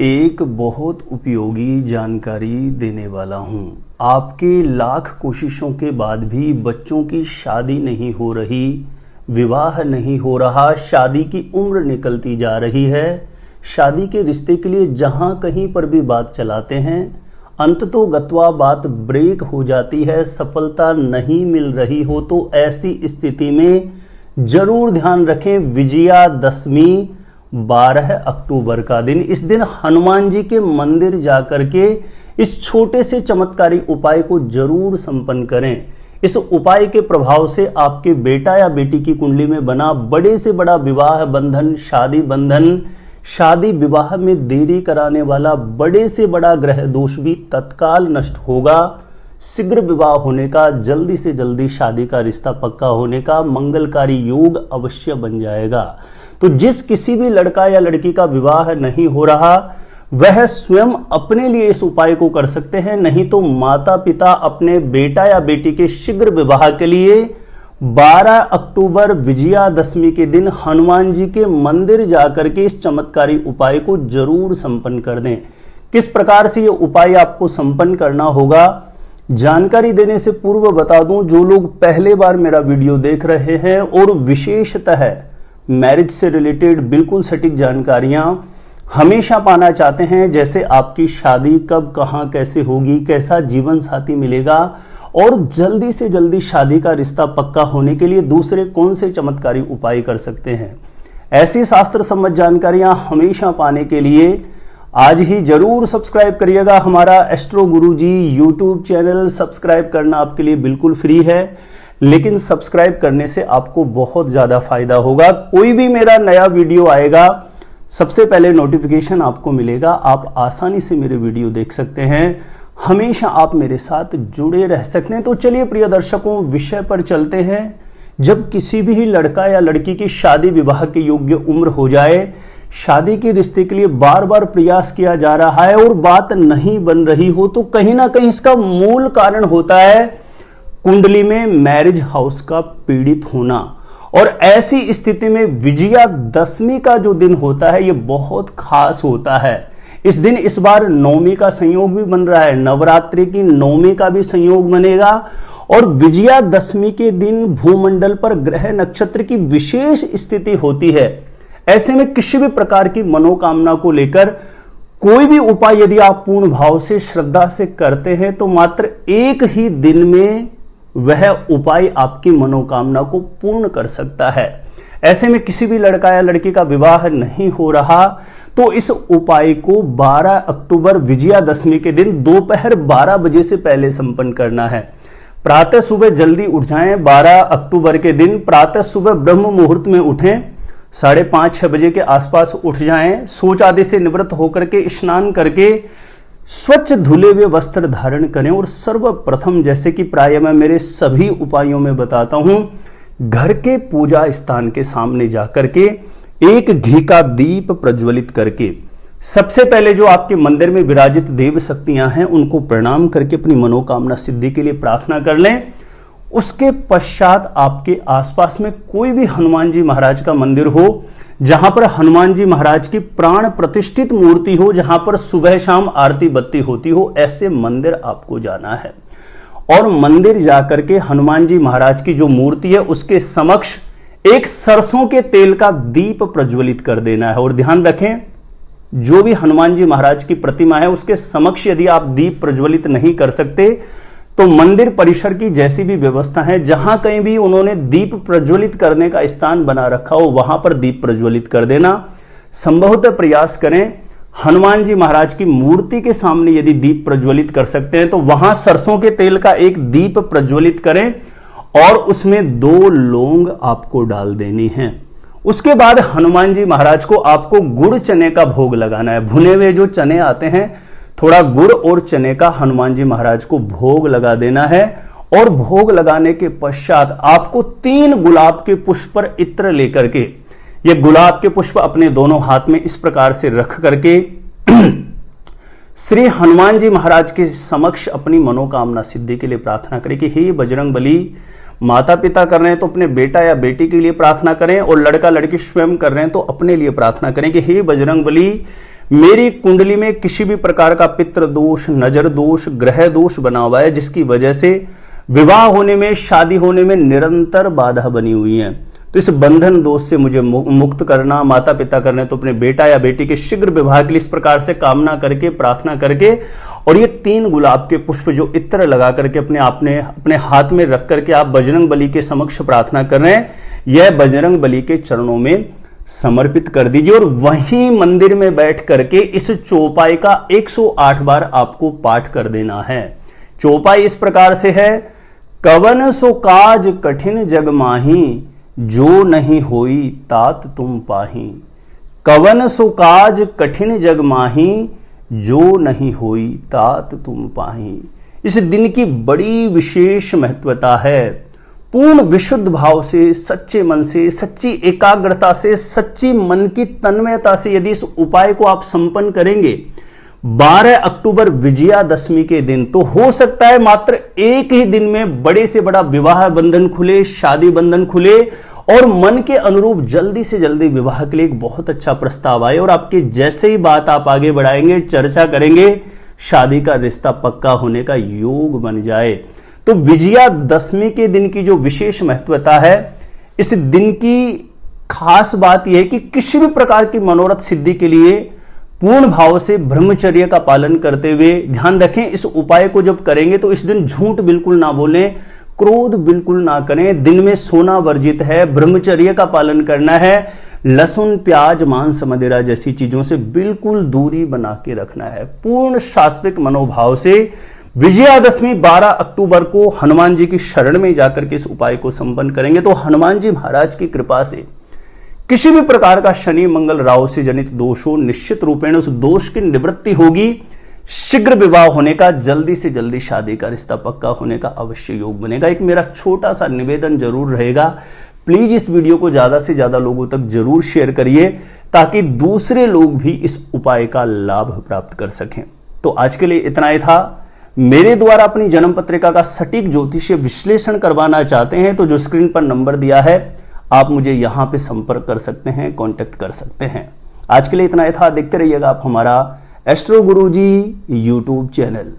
एक बहुत उपयोगी जानकारी देने वाला हूँ। आपके लाख कोशिशों के बाद भी बच्चों की शादी नहीं हो रही, विवाह नहीं हो रहा, शादी की उम्र निकलती जा रही है। शादी के रिश्ते के लिए जहाँ कहीं पर भी बात चलाते हैं, अंततोगत्वा बात ब्रेक हो जाती है, सफलता नहीं मिल रही हो, तो ऐसी स्थिति में जरूर ध्यान रखें विजयादशमी 12 अक्टूबर का दिन। इस दिन हनुमान जी के मंदिर जाकर के इस छोटे से चमत्कारी उपाय को जरूर संपन्न करें। इस उपाय के प्रभाव से आपके बेटा या बेटी की कुंडली में बना बड़े से बड़ा विवाह बंधन, शादी विवाह में देरी कराने वाला बड़े से बड़ा ग्रह दोष भी तत्काल नष्ट होगा। शीघ्र विवाह होने का, जल्दी से जल्दी शादी का रिश्ता पक्का होने का मंगलकारी योग अवश्य बन जाएगा। तो जिस किसी भी लड़का या लड़की का विवाह नहीं हो रहा, वह स्वयं अपने लिए इस उपाय को कर सकते हैं। नहीं तो माता पिता अपने बेटा या बेटी के शीघ्र विवाह के लिए 12 अक्टूबर विजयादशमी के दिन हनुमान जी के मंदिर जाकर के इस चमत्कारी उपाय को जरूर संपन्न कर दें। किस प्रकार से यह उपाय आपको संपन्न करना होगा, जानकारी देने से पूर्व बता दूं, जो लोग पहले बार मेरा वीडियो देख रहे हैं और विशेषतः मैरिज से रिलेटेड बिल्कुल सटीक जानकारियां हमेशा पाना चाहते हैं, जैसे आपकी शादी कब, कहां, कैसे होगी, कैसा जीवन साथी मिलेगा और जल्दी से जल्दी शादी का रिश्ता पक्का होने के लिए दूसरे कौन से चमत्कारी उपाय कर सकते हैं, ऐसी शास्त्र सम्मत जानकारियां हमेशा पाने के लिए आज ही जरूर सब्सक्राइब करिएगा हमारा एस्ट्रो गुरुजी यूट्यूब चैनल। सब्सक्राइब करना आपके लिए बिल्कुल फ्री है, लेकिन सब्सक्राइब करने से आपको बहुत ज्यादा फायदा होगा। कोई भी मेरा नया वीडियो आएगा, सबसे पहले नोटिफिकेशन आपको मिलेगा। आप आसानी से मेरे वीडियो देख सकते हैं, हमेशा आप मेरे साथ जुड़े रह सकते हैं। तो चलिए प्रिय दर्शकों, विषय पर चलते हैं। जब किसी भी लड़का या लड़की की शादी विवाह के योग्य उम्र हो जाए, शादी के रिश्ते के लिए बार बार प्रयास किया जा रहा है और बात नहीं बन रही हो, तो कहीं ना कहीं इसका मूल कारण होता है कुंडली में मैरिज हाउस का पीड़ित होना। और ऐसी स्थिति में विजयादशमी का जो दिन होता है, यह बहुत खास होता है। इस दिन इस बार नवमी का संयोग भी बन रहा है, नवरात्रि की नवमी का भी संयोग बनेगा और विजयादशमी के दिन भूमंडल पर ग्रह नक्षत्र की विशेष स्थिति होती है। ऐसे में किसी भी प्रकार की मनोकामना को लेकर कोई भी उपाय यदि आप पूर्ण भाव से, श्रद्धा से करते हैं, तो मात्र एक ही दिन में वह उपाय आपकी मनोकामना को पूर्ण कर सकता है। ऐसे में किसी भी लड़का या लड़की का विवाह नहीं हो रहा, तो इस उपाय को 12 अक्टूबर विजयादशमी के दिन दोपहर 12 बजे से पहले संपन्न करना है। प्रातः सुबह जल्दी उठ जाएं। 12 अक्टूबर के दिन प्रातः सुबह ब्रह्म मुहूर्त में उठें, 5:30-6 बजे के आसपास उठ जाएं। शौच आदि से निवृत्त होकर के स्नान करके स्वच्छ धुले हुए वस्त्र धारण करें और सर्वप्रथम, जैसे कि प्राय मैं मेरे सभी उपायों में बताता हूं, घर के पूजा स्थान के सामने जाकर के एक घी का दीप प्रज्वलित करके सबसे पहले जो आपके मंदिर में विराजित देव शक्तियां हैं उनको प्रणाम करके अपनी मनोकामना सिद्धि के लिए प्रार्थना कर लें। उसके पश्चात आपके आसपास में कोई भी हनुमान जी महाराज का मंदिर हो, जहां पर हनुमान जी महाराज की प्राण प्रतिष्ठित मूर्ति हो, जहां पर सुबह शाम आरती बत्ती होती हो, ऐसे मंदिर आपको जाना है। और मंदिर जाकर के हनुमान जी महाराज की जो मूर्ति है उसके समक्ष एक सरसों के तेल का दीप प्रज्वलित कर देना है। और ध्यान रखें, जो भी हनुमान जी महाराज की प्रतिमा है उसके समक्ष यदि आप दीप प्रज्वलित नहीं कर सकते, तो मंदिर परिसर की जैसी भी व्यवस्था है, जहां कहीं भी उन्होंने दीप प्रज्वलित करने का स्थान बना रखा हो, वहां पर दीप प्रज्वलित कर देना। संभवतः प्रयास करें हनुमान जी महाराज की मूर्ति के सामने यदि दीप प्रज्वलित कर सकते हैं, तो वहां सरसों के तेल का एक दीप प्रज्वलित करें और उसमें 2 लौंग आपको डाल देनी है। उसके बाद हनुमान जी महाराज को आपको गुड़ चने का भोग लगाना है। भुने हुए जो चने आते हैं, थोड़ा गुड़ और चने का हनुमान जी महाराज को भोग लगा देना है। और भोग लगाने के पश्चात आपको 3 गुलाब के पुष्प पर इत्र लेकर के, ये गुलाब के पुष्प अपने दोनों हाथ में इस प्रकार से रख करके श्री हनुमान जी महाराज के समक्ष अपनी मनोकामना सिद्धि के लिए प्रार्थना करें कि हे बजरंग बली, माता पिता कर रहे हैं तो अपने बेटा या बेटी के लिए प्रार्थना करें, और लड़का लड़की स्वयं कर रहे हैं तो अपने लिए प्रार्थना करें कि हे बजरंग बली, मेरी कुंडली में किसी भी प्रकार का पितृ दोष, नजर दोष, ग्रह दोष बना हुआ है, जिसकी वजह से विवाह होने में, शादी होने में निरंतर बाधा बनी हुई है। तो इस बंधन दोष से मुझे मुक्त करना, माता पिता करने तो अपने बेटा या बेटी के शीघ्र विवाह के लिए इस प्रकार से कामना करके, प्रार्थना करके, और ये 3 गुलाब के पुष्प जो इत्र लगा करके अपने हाथ में रख करके आप बजरंग बली के समक्ष प्रार्थना कर रहे हैं, यह बजरंग बली के चरणों में समर्पित कर दीजिए। और वहीं मंदिर में बैठ करके इस चौपाई का 108 बार आपको पाठ कर देना है। चौपाई इस प्रकार से है, कवन सो काज कठिन जग माही, जो नहीं होई तात तुम पाही। कवन सो काज कठिन जग माही, जो नहीं होई तात तुम पाही। इस दिन की बड़ी विशेष महत्वता है। पूर्ण विशुद्ध भाव से, सच्चे मन से, सच्ची एकाग्रता से, सच्ची मन की तन्मयता से यदि इस उपाय को आप संपन्न करेंगे 12 अक्टूबर विजयादशमी के दिन, तो हो सकता है मात्र एक ही दिन में बड़े से बड़ा विवाह बंधन खुले, शादी बंधन खुले, और मन के अनुरूप जल्दी से जल्दी विवाह के लिए एक बहुत अच्छा प्रस्ताव आए, और आपके जैसे ही बात आप आगे बढ़ाएंगे, चर्चा करेंगे, शादी का रिश्ता पक्का होने का योग बन जाए। तो विजयादशमी के दिन की जो विशेष महत्वता है, इस दिन की खास बात यह है कि किसी भी प्रकार की मनोरथ सिद्धि के लिए पूर्ण भाव से ब्रह्मचर्य का पालन करते हुए, ध्यान रखें इस उपाय को जब करेंगे तो इस दिन झूठ बिल्कुल ना बोलें, क्रोध बिल्कुल ना करें, दिन में सोना वर्जित है, ब्रह्मचर्य का पालन करना है, लहसुन, प्याज, मांस, मदिरा जैसी चीजों से बिल्कुल दूरी बना के रखना है। पूर्ण सात्विक मनोभाव से विजयादशमी 12 अक्टूबर को हनुमान जी की शरण में जाकर के इस उपाय को संपन्न करेंगे तो हनुमान जी महाराज की कृपा से किसी भी प्रकार का शनि, मंगल, राहु से जनित दोष हो, निश्चित रूपेण उस दोष की निवृत्ति होगी, शीघ्र विवाह होने का, जल्दी से जल्दी शादी का रिश्ता पक्का होने का अवश्य योग बनेगा। एक मेरा छोटा सा निवेदन जरूर रहेगा, प्लीज इस वीडियो को ज्यादा से ज्यादा लोगों तक जरूर शेयर करिए ताकि दूसरे लोग भी इस उपाय का लाभ प्राप्त कर सकें। तो आज के लिए इतना ही था। मेरे द्वारा अपनी जन्म पत्रिका का सटीक ज्योतिषीय विश्लेषण करवाना चाहते हैं तो जो स्क्रीन पर नंबर दिया है आप मुझे यहां पे संपर्क कर सकते हैं, कांटेक्ट कर सकते हैं। आज के लिए इतना ही था। देखते रहिएगा आप हमारा एस्ट्रो गुरुजी यूट्यूब चैनल।